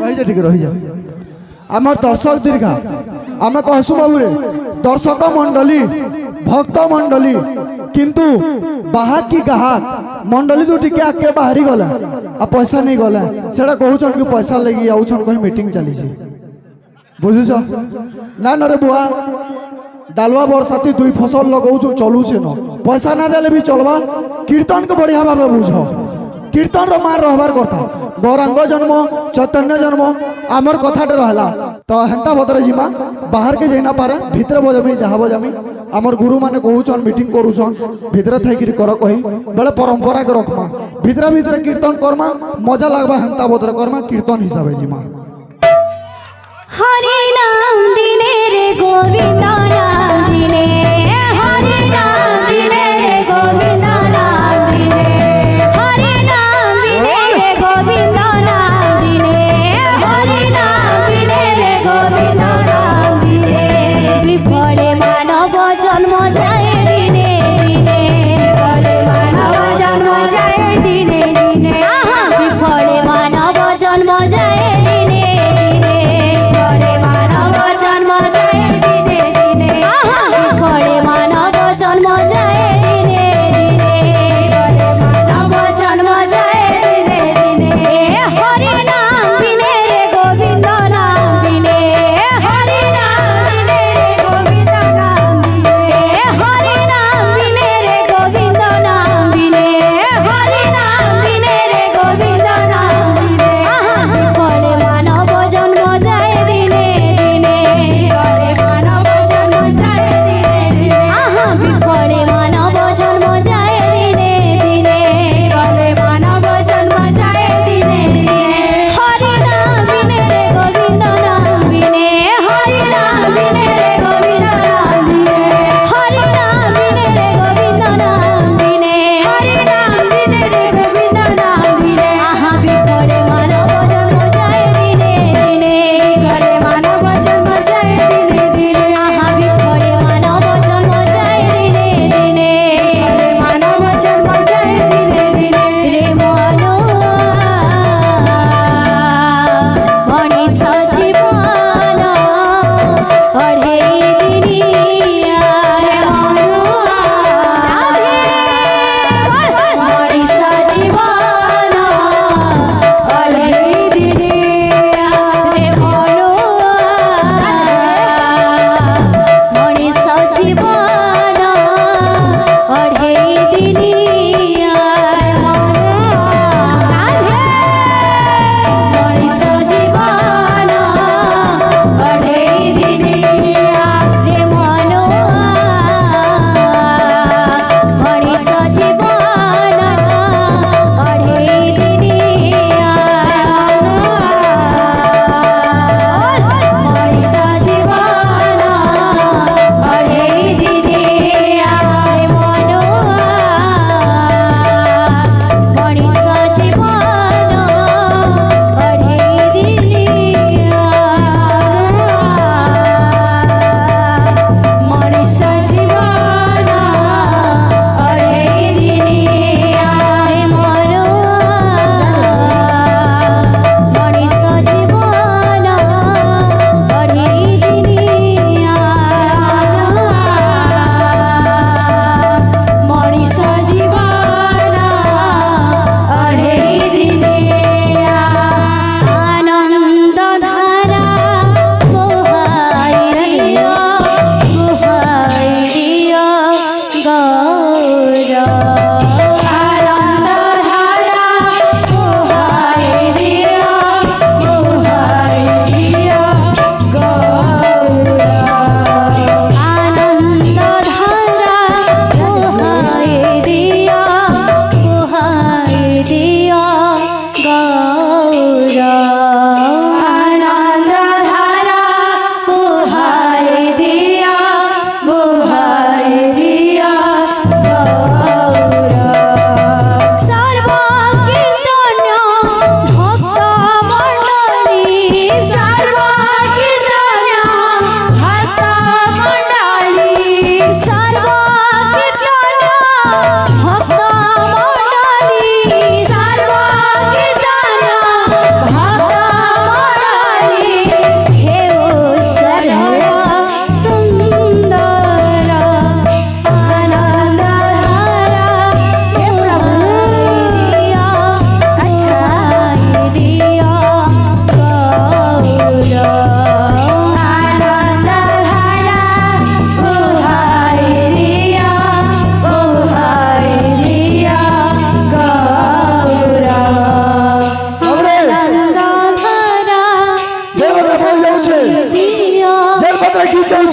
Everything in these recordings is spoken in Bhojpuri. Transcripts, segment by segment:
रही जा ठीक रही जा आम दर्शक दीर्घा आम कहसु बाबू रे दर्शक मंडली भक्त मंडली किंतु बाहा की गाहक मंडली तो टिके आके बाहरी गला आ पैसा नहीं गला सेटा कहउछन कि पैसा लगी आउछन कहीं मीटिंग चली छी बुझिस ना न रे बुआ डालवा बरसाती दुई फसल लगाऊ चलू से न पैसा ना देले भी चलवा कीर्तन को बढ़िया भाव बुझ कीर्तन रो मार रहबार कथा गौरांग जन्म चैतन्य जन्म आमर कथाटे रहला तो हेंता भद्र जीमा बाहर के जाइना पारे भितर बजामी जहाँ बजामी आमर गुरु माने कहूछन मीटिंग करूछन भितर थैकिरी कर कही बेले परंपरा के रखमा भितर भितर कीर्तन करमा मजा लागबा हेंता भद्र करमा कीर्तन हिसाबे जीमा हरि नाम दिने रे गोविंद नाम दिने हरि नाम दिने रे गोविंद नाम दिने हरि नाम दिने रे गोविंद नाम दिने हरि नाम दिने रे गोविंद नाम दिने विफले मानव जन्म जाए दिने दिने विफले मानव जन्म जाए दिने दिने विफले मानव जन्म जाए दिने जन्म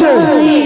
হয়েছে